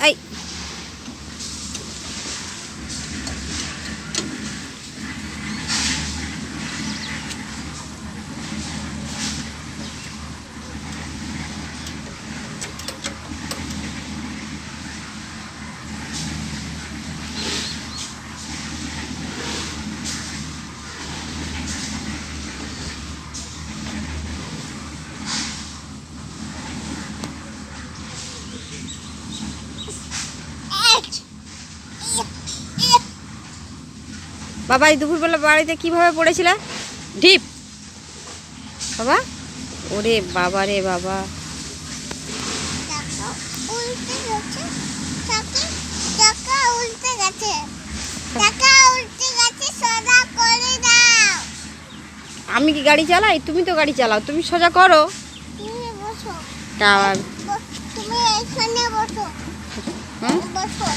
এই বাবা এই দুপুরবেলা বাড়িতে কিভাবে পড়েছিল? ঢিপ বাবা, ওরে বাবা রে বাবা, আমি কি গাড়ি চালাই? তুমি তো গাড়ি চালাও, তুমি সোজা করো। তুমি এখানে বসো। বসো।